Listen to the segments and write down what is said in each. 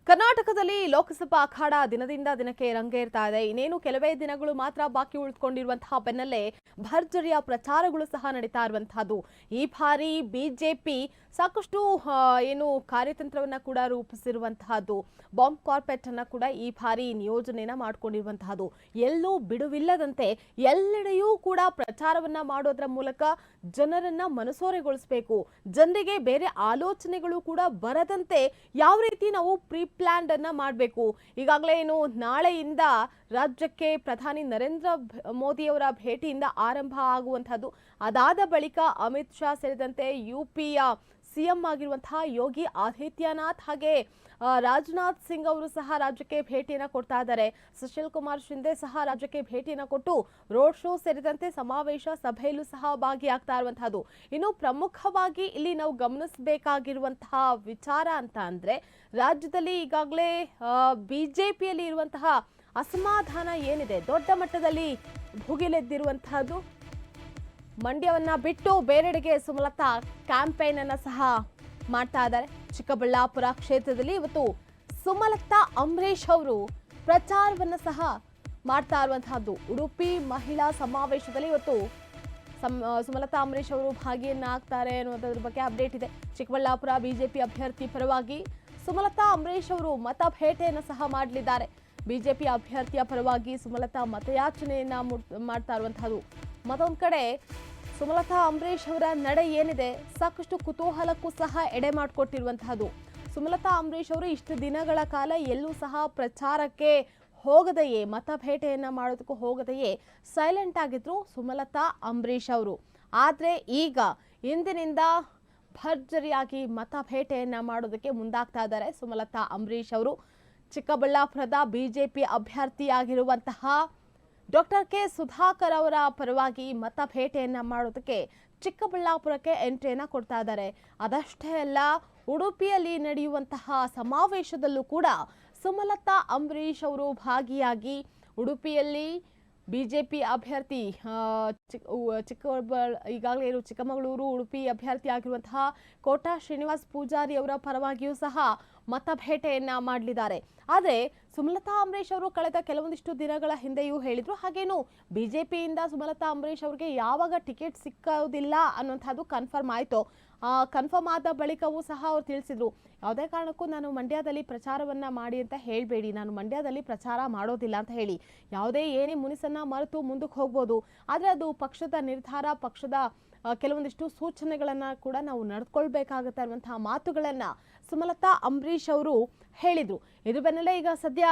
ಕರ್ನಾಟಕದಲ್ಲಿ ಲೋಕಸಭಾ ಅಖಾಡ ದಿನದಿಂದ ದಿನಕ್ಕೆ ರಂಗೇರ್ತಾ ಇದೆ. ಇನ್ನೇನು ಕೆಲವೇ ದಿನಗಳು ಮಾತ್ರ ಬಾಕಿ ಉಳಿದುಕೊಂಡಿರುವಂತಹ ಬೆನ್ನಲ್ಲೇ ಭರ್ಜರಿಯ ಪ್ರಚಾರಗಳು ಸಹ ನಡೀತಾ ಇರುವಂತಹದ್ದು. ಈ ಬಾರಿ ಬಿಜೆಪಿ ಸಾಕಷ್ಟು ಏನು ಕಾರ್ಯತಂತ್ರವನ್ನ ಕೂಡ ರೂಪಿಸಿರುವಂತಹದ್ದು. ಬಾಂಬ್ ಕಾರ್ಪೆಟ್ ಅನ್ನ ಕೂಡ ಈ ಬಾರಿ ನಿಯೋಜನೆಯನ್ನ ಮಾಡಿಕೊಂಡಿರುವಂತಹದ್ದು. ಎಲ್ಲೂ ಬಿಡುವಿಲ್ಲದಂತೆ ಎಲ್ಲೆಡೆಯೂ ಕೂಡ ಪ್ರಚಾರವನ್ನ ಮಾಡೋದ್ರ ಮೂಲಕ ಜನರನ್ನ ಮನಸೋರೆಗೊಳಿಸಬೇಕು, ಜನರಿಗೆ ಬೇರೆ ಆಲೋಚನೆಗಳು ಕೂಡ ಬರದಂತೆ ಯಾವ ರೀತಿ ನಾವು ಪ್ರೀ ಪ್ಲಾನ್ ಅನ್ನ ಮಾಡಬೇಕು. ಈಗಾಗಲೇ ಏನು ನಾಳೆಯಿಂದ ರಾಜ್ಯಕ್ಕೆ ಪ್ರಧಾನಿ ನರೇಂದ್ರ ಮೋದಿಯವರ ಭೇಟಿಯಿಂದ ಆರಂಭ ಆಗುವಂತಹದ್ದು. ಅದಾದ ಬಳಿಕ ಅಮಿತ್ ಶಾ ಸೇರಿದಂತೆ ಯುಪಿಯ ಸಿಎಂ ಆಗಿರುವಂತಹ ಯೋಗಿ ಆದಿತ್ಯನಾಥ್ ಹಾಗೆ ರಾಜನಾಥ್ ಸಿಂಗ್ ಅವರು ಸಹ ರಾಜ್ಯಕ್ಕೆ ಭೇಟಿಯನ್ನು ಕೊಡ್ತಾ ಇದ್ದಾರೆ. ಸುಶೀಲ್ ಕುಮಾರ್ ಶಿಂದೆ ಸಹ ರಾಜ್ಯಕ್ಕೆ ಭೇಟಿಯನ್ನು ಕೊಟ್ಟು ರೋಡ್ ಶೋ ಸೇರಿದಂತೆ ಸಮಾವೇಶ ಸಭೆಯಲ್ಲೂ ಸಹ ಭಾಗಿಯಾಗ್ತಾ ಇರುವಂತಹದ್ದು. ಇನ್ನು ಪ್ರಮುಖವಾಗಿ ಇಲ್ಲಿ ನಾವು ಗಮನಿಸಬೇಕಾಗಿರುವಂತಹ ವಿಚಾರ ಅಂತ ಅಂದ್ರೆ ರಾಜ್ಯದಲ್ಲಿ ಈಗಾಗಲೇ ಬಿಜೆಪಿಯಲ್ಲಿ ಇರುವಂತಹ ಅಸಮಾಧಾನ ಏನಿದೆ ದೊಡ್ಡ ಮಟ್ಟದಲ್ಲಿ ಭುಗಿಲೆದ್ದಿರುವಂತಹದ್ದು. ಮಂಡ್ಯವನ್ನ ಬಿಟ್ಟು ಬೇರೆಡೆಗೆ ಸುಮಲತಾ ಕ್ಯಾಂಪೇನ್ ಅನ್ನ ಸಹ ಮಾಡ್ತಾ ಇದ್ದಾರೆ. ಚಿಕ್ಕಬಳ್ಳಾಪುರ ಕ್ಷೇತ್ರದಲ್ಲಿ ಇವತ್ತು ಸುಮಲತಾ ಅಂಬರೀಶ್ ಅವರು ಪ್ರಚಾರವನ್ನ ಸಹ ಮಾಡ್ತಾ ಇರುವಂತಹದ್ದು. ಉಡುಪಿ ಮಹಿಳಾ ಸಮಾವೇಶದಲ್ಲಿ ಇವತ್ತು ಸುಮಲತಾ ಅಂಬರೀಶ್ ಅವರು ಭಾಗಿಯನ್ನ ಆಗ್ತಾರೆ ಅನ್ನುವಂಥದ್ರ ಬಗ್ಗೆ ಅಪ್ಡೇಟ್ ಇದೆ. ಚಿಕ್ಕಬಳ್ಳಾಪುರ ಬಿಜೆಪಿ ಅಭ್ಯರ್ಥಿ ಪರವಾಗಿ ಸುಮಲತಾ ಅಂಬರೀಶ್ ಅವರು ಮತಭೇಟೆಯನ್ನು ಸಹ ಮಾಡಲಿದ್ದಾರೆ. ಬಿಜೆಪಿ ಅಭ್ಯರ್ಥಿಯ ಪರವಾಗಿ ಸುಮಲತಾ ಮತಯಾಚನೆಯನ್ನ ಮಾಡ್ತಾ ಇರುವಂತಹದ್ದು. ಮತ್ತೊಂದು ಕಡೆ ಸುಮಲತಾ ಅಂಬರೀಶ್ ಅವರ ನಡೆ ಏನಿದೆ ಸಾಕಷ್ಟು ಕುತೂಹಲಕ್ಕೂ ಸಹ ಎಡೆ ಮಾಡಿಕೊಟ್ಟಿರುವಂತಹದ್ದು. ಸುಮಲತಾ ಅಂಬರೀಶ್ ಅವರು ಇಷ್ಟು ದಿನಗಳ ಕಾಲ ಎಲ್ಲೂ ಸಹ ಪ್ರಚಾರಕ್ಕೆ ಹೋಗದೆಯೇ, ಮತಭೇಟೆಯನ್ನ ಮಾಡೋದಕ್ಕೂ ಹೋಗದೆಯೇ ಸೈಲೆಂಟ್ ಆಗಿದ್ರು ಸುಮಲತಾ ಅಂಬರೀಶ್ ಅವರು. ಆದ್ರೆ ಈಗ ಇಂದಿನಿಂದ ಭರ್ಜರಿಯಾಗಿ ಮತಭೇಟೆಯನ್ನ ಮಾಡೋದಕ್ಕೆ ಮುಂದಾಗ್ತಾ ಇದ್ದಾರೆ ಸುಮಲತಾ ಅಂಬರೀಶ್ ಅವರು. ಚಿಕ್ಕಬಳ್ಳಾಪುರದ ಬಿಜೆಪಿ ಅಭ್ಯರ್ಥಿಯಾಗಿರುವಂತಹ ಡಾಕ್ಟರ್ ಕೆ ಸುಧಾಕರ್ ಅವರ ಪರವಾಗಿ ಮತಭೇಟೆಯನ್ನ ಮಾಡೋದಕ್ಕೆ ಚಿಕ್ಕಬಳ್ಳಾಪುರಕ್ಕೆ ಎಂಟ್ರಿಯನ್ನ ಕೊಡ್ತಾ ಇದ್ದಾರೆ. ಅದಷ್ಟೇ ಅಲ್ಲ, ಉಡುಪಿಯಲ್ಲಿ ನಡೆಯುವಂತಹ ಸಮಾವೇಶದಲ್ಲೂ ಕೂಡ ಸುಮಲತಾ ಅಂಬರೀಶ್ ಅವರು ಭಾಗಿಯಾಗಿ ಉಡುಪಿಯಲ್ಲಿ ಬಿಜೆಪಿ ಅಭ್ಯರ್ಥಿ ಈಗಾಗಲೇ ಚಿಕ್ಕಮಗಳೂರು ಉಡುಪಿ ಅಭ್ಯರ್ಥಿ ಆಗಿರುವಂತಹ ಕೋಟಾ ಶ್ರೀನಿವಾಸ್ ಪೂಜಾರಿ ಅವರ ಪರವಾಗಿಯೂ ಸಹ ಮತಭೇಟೆಯನ್ನ ಮಾಡಲಿದ್ದಾರೆ. ಆದರೆ ಸುಮಲತಾ ಅಂಬರೀಶ್ ಅವರು ಕಳೆದ ಕೆಲವೊಂದಿಷ್ಟು ದಿನಗಳ ಹಿಂದೆಯೂ ಹೇಳಿದ್ರು, ಹಾಗೇನು ಬಿಜೆಪಿಯಿಂದ ಸುಮಲತಾ ಅಂಬರೀಶ್ ಅವರಿಗೆ ಯಾವಾಗ ಟಿಕೆಟ್ ಸಿಕ್ಕೋದಿಲ್ಲ ಅನ್ನುವಂಥದ್ದು ಕನ್ಫರ್ಮ್ ಆಯಿತು. ಕನ್ಫರ್ಮ್ ಆದ ಬಳಿಕವೂ ಸಹ ಅವರು ತಿಳಿಸಿದ್ರು, ಯಾವುದೇ ಕಾರಣಕ್ಕೂ ನಾನು ಮಂಡ್ಯದಲ್ಲಿ ಪ್ರಚಾರವನ್ನ ಮಾಡಿ ಅಂತ ಹೇಳಬೇಡಿ, ನಾನು ಮಂಡ್ಯದಲ್ಲಿ ಪ್ರಚಾರ ಮಾಡೋದಿಲ್ಲ ಅಂತ ಹೇಳಿ. ಯಾವುದೇ ಏನೇ ಮುನಿಸನ್ನ ಮರೆತು ಮುಂದಕ್ಕೆ ಹೋಗ್ಬೋದು, ಆದರೆ ಅದು ಪಕ್ಷದ ನಿರ್ಧಾರ, ಪಕ್ಷದ ಕೆಲವೊಂದಿಷ್ಟು ಸೂಚನೆಗಳನ್ನ ಕೂಡ ನಾವು ನಡೆದುಕೊಳ್ಬೇಕಾಗುತ್ತೆ ಅನ್ನುವಂತಹ ಮಾತುಗಳನ್ನ ಸುಮಲತಾ ಅಂಬರೀಶ್ ಅವರು ಹೇಳಿದ್ರು. ಇದು ಬೆನ್ನಲ್ಲೇ ಈಗ ಸದ್ಯ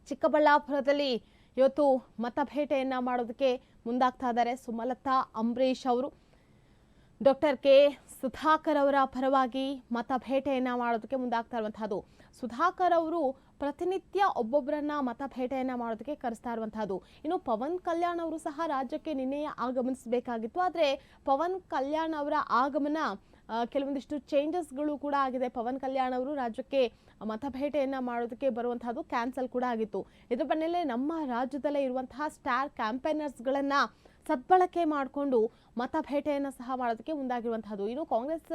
ಚಿಕ್ಕಬಳ್ಳಾಪುರದಲ್ಲಿ ಇವತ್ತು ಮತಭೇಟೆಯನ್ನ ಮಾಡೋದಕ್ಕೆ ಮುಂದಾಗ್ತಾ ಇದ್ದಾರೆ ಸುಮಲತಾ ಅಂಬರೀಶ್ ಅವರು. ಡಾಕ್ಟರ್ ಕೆ ಸುಧಾಕರ್ ಅವರ ಪರವಾಗಿ ಮತಭೇಟೆಯನ್ನ ಮಾಡೋದಕ್ಕೆ ಮುಂದಾಗ್ತಾ ಇರುವಂತಹದ್ದು. ಸುಧಾಕರ್ ಅವರು ಪ್ರತಿನಿತ್ಯ ಒಬ್ಬೊಬ್ಬರನ್ನ ಮತಭೇಟೆಯನ್ನ ಮಾಡೋದಕ್ಕೆ ಕರೆಸ್ತಾ ಇರುವಂತಹದ್ದು. ಇನ್ನು ಪವನ್ ಕಲ್ಯಾಣ್ ಅವರು ಸಹ ರಾಜ್ಯಕ್ಕೆ ನಿನ್ನೆಯೇ ಆಗಮನಿಸಬೇಕಾಗಿತ್ತು, ಆದರೆ ಪವನ್ ಕಲ್ಯಾಣ್ ಅವರ ಆಗಮನ ಕೆಲವೊಂದಿಷ್ಟು ಚೇಂಜಸ್ಗಳು ಕೂಡ ಆಗಿದೆ. ಪವನ್ ಕಲ್ಯಾಣ್ ಅವರು ರಾಜ್ಯಕ್ಕೆ ಮತಭೇಟೆಯನ್ನ ಮಾಡೋದಕ್ಕೆ ಬರುವಂತಹದ್ದು ಕ್ಯಾನ್ಸಲ್ ಕೂಡ ಆಗಿತ್ತು. ಇದ್ರ ಬೆನ್ನಲ್ಲೇ ನಮ್ಮ ರಾಜ್ಯದಲ್ಲೇ ಇರುವಂತಹ ಸ್ಟಾರ್ ಕ್ಯಾಂಪೇನರ್ಸ್ಗಳನ್ನ ಸದ್ಬಳಕೆ ಮಾಡಿಕೊಂಡು ಮತಭೇಟೆಯನ್ನು ಸಹ ಮಾಡೋದಕ್ಕೆ ಮುಂದಾಗಿರುವಂತಹದ್ದು. ಇನ್ನು ಕಾಂಗ್ರೆಸ್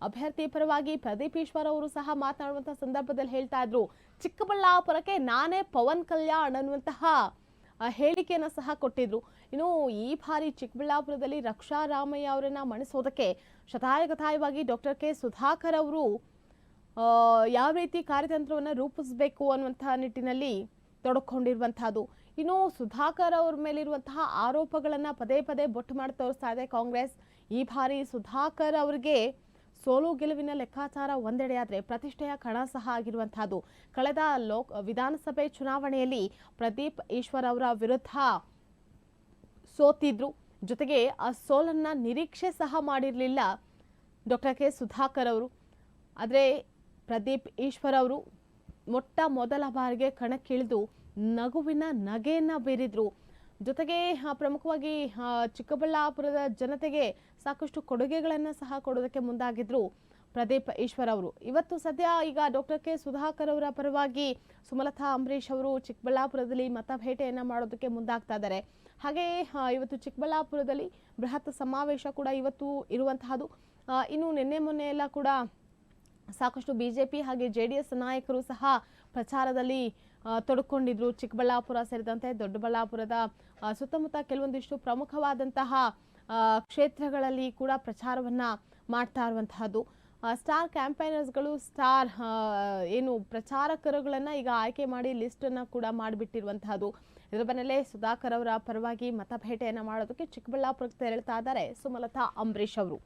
ಅಭ್ಯರ್ಥಿ ಪರವಾಗಿ ಪ್ರದೀಪ್ ಈಶ್ವರ್ ಅವರು ಸಹ ಮಾತನಾಡುವಂತಹ ಸಂದರ್ಭದಲ್ಲಿ ಹೇಳ್ತಾ ಇದ್ರು, ಚಿಕ್ಕಬಳ್ಳಾಪುರಕ್ಕೆ ನಾನೇ ಪವನ್ ಕಲ್ಯಾಣ್ ಅನ್ನುವಂತಹ ಹೇಳಿಕೆಯನ್ನು ಸಹ ಕೊಟ್ಟಿದ್ರು. ಇನ್ನು ಈ ಬಾರಿ ಚಿಕ್ಕಬಳ್ಳಾಪುರದಲ್ಲಿ ರಕ್ಷಾ ರಾಮಯ್ಯ ಅವರನ್ನ ಮಣಿಸೋದಕ್ಕೆ ಶತಾಯಗತಾಯವಾಗಿ ಡಾಕ್ಟರ್ ಕೆ ಸುಧಾಕರ್ ಅವರು ಯಾವ ರೀತಿ ಕಾರ್ಯತಂತ್ರವನ್ನು ರೂಪಿಸಬೇಕು ಅನ್ನುವಂತಹ ನಿಟ್ಟಿನಲ್ಲಿ ತೊಡಕೊಂಡಿರುವಂತಹದ್ದು. ಇನ್ನು ಸುಧಾಕರ್ ಅವ್ರ ಮೇಲಿರುವಂತಹ ಆರೋಪಗಳನ್ನ ಪದೇ ಪದೇ ಬೊಟ್ಟು ಮಾಡಿ ತೋರಿಸ್ತಾ ಇದೆ ಕಾಂಗ್ರೆಸ್. ಈ ಬಾರಿ ಸುಧಾಕರ್ ಅವರಿಗೆ ಸೋಲು ಗೆಲುವಿನ ಲೆಕ್ಕಾಚಾರ ಒಂದೆಡೆಯಾದ್ರೆ ಪ್ರತಿಷ್ಠೆಯ ಕಣ ಸಹ ಆಗಿರುವಂತಹದ್ದು. ಕಳೆದ ವಿಧಾನಸಭೆ ಚುನಾವಣೆಯಲ್ಲಿ ಪ್ರದೀಪ್ ಈಶ್ವರ್ ಅವರ ವಿರುದ್ಧ ಸೋತಿದ್ರು. ಜೊತೆಗೆ ಆ ಸೋಲನ್ನ ನಿರೀಕ್ಷೆ ಸಹ ಮಾಡಿರಲಿಲ್ಲ ಡಾಕ್ಟರ್ ಕೆ ಸುಧಾಕರ್ ಅವರು. ಆದರೆ ಪ್ರದೀಪ್ ಈಶ್ವರ್ ಅವರು ಮೊಟ್ಟ ಮೊದಲ ಬಾರಿಗೆ ಕಣಕ್ಕಿಳಿದು ನಗುವಿನ ನಗೆಯನ್ನ ಬೀರಿದ್ರು. ಜೊತೆಗೆ ಪ್ರಮುಖವಾಗಿ ಚಿಕ್ಕಬಳ್ಳಾಪುರದ ಜನತೆಗೆ ಸಾಕಷ್ಟು ಕೊಡುಗೆಗಳನ್ನ ಸಹ ಕೊಡೋದಕ್ಕೆ ಮುಂದಾಗಿದ್ರು ಪ್ರದೀಪ್ ಈಶ್ವರ್ ಅವರು. ಇವತ್ತು ಸದ್ಯ ಈಗ ಡಾಕ್ಟರ್ ಕೆ ಸುಧಾಕರ್ ಅವರ ಪರವಾಗಿ ಸುಮಲತಾ ಅಂಬರೀಶ್ ಅವರು ಚಿಕ್ಕಬಳ್ಳಾಪುರದಲ್ಲಿ ಮತಭೇಟೆಯನ್ನ ಮಾಡೋದಕ್ಕೆ ಮುಂದಾಗ್ತಾ ಇದ್ದಾರೆ. ಹಾಗೆ ಇವತ್ತು ಚಿಕ್ಕಬಳ್ಳಾಪುರದಲ್ಲಿ ಬೃಹತ್ ಸಮಾವೇಶ ಕೂಡ ಇವತ್ತು ಇರುವಂತಹದ್ದು. ಇನ್ನು ನಿನ್ನೆ ಮೊನ್ನೆ ಎಲ್ಲ ಕೂಡ ಸಾಕಷ್ಟು ಬಿಜೆಪಿ ಹಾಗೆ ಜೆಡಿಎಸ್ ನಾಯಕರು ಸಹ ಪ್ರಚಾರದಲ್ಲಿ ತೊಡಕೊಂಡಿದ್ರು. ಚಿಕ್ಕಬಳ್ಳಾಪುರ ಸೇರಿದಂತೆ ದೊಡ್ಡಬಳ್ಳಾಪುರದ ಸುತ್ತಮುತ್ತ ಕೆಲವೊಂದಿಷ್ಟು ಪ್ರಮುಖವಾದಂತಹ ಕ್ಷೇತ್ರಗಳಲ್ಲಿ ಕೂಡ ಪ್ರಚಾರವನ್ನ ಮಾಡ್ತಾ ಇರುವಂತಹದ್ದು. ಸ್ಟಾರ್ ಕ್ಯಾಂಪೈನರ್ಸ್ಗಳು ಏನು ಪ್ರಚಾರಕರುಗಳನ್ನ ಈಗ ಆಯ್ಕೆ ಮಾಡಿ ಲಿಸ್ಟ್ ಅನ್ನ ಕೂಡ ಮಾಡಿಬಿಟ್ಟಿರುವಂತಹದ್ದು. ಇದರ ಬೆನ್ನಲ್ಲೇ ಸುಧಾಕರ್ ಅವರ ಪರವಾಗಿ ಮತಭೇಟೆಯನ್ನ ಮಾಡೋದಕ್ಕೆ ಚಿಕ್ಕಬಳ್ಳಾಪುರಕ್ಕೆ ತೆರಳುತ್ತಾ ಇದ್ದಾರೆ ಸುಮಲತಾ ಅಂಬರೀಶ್ ಅವರು.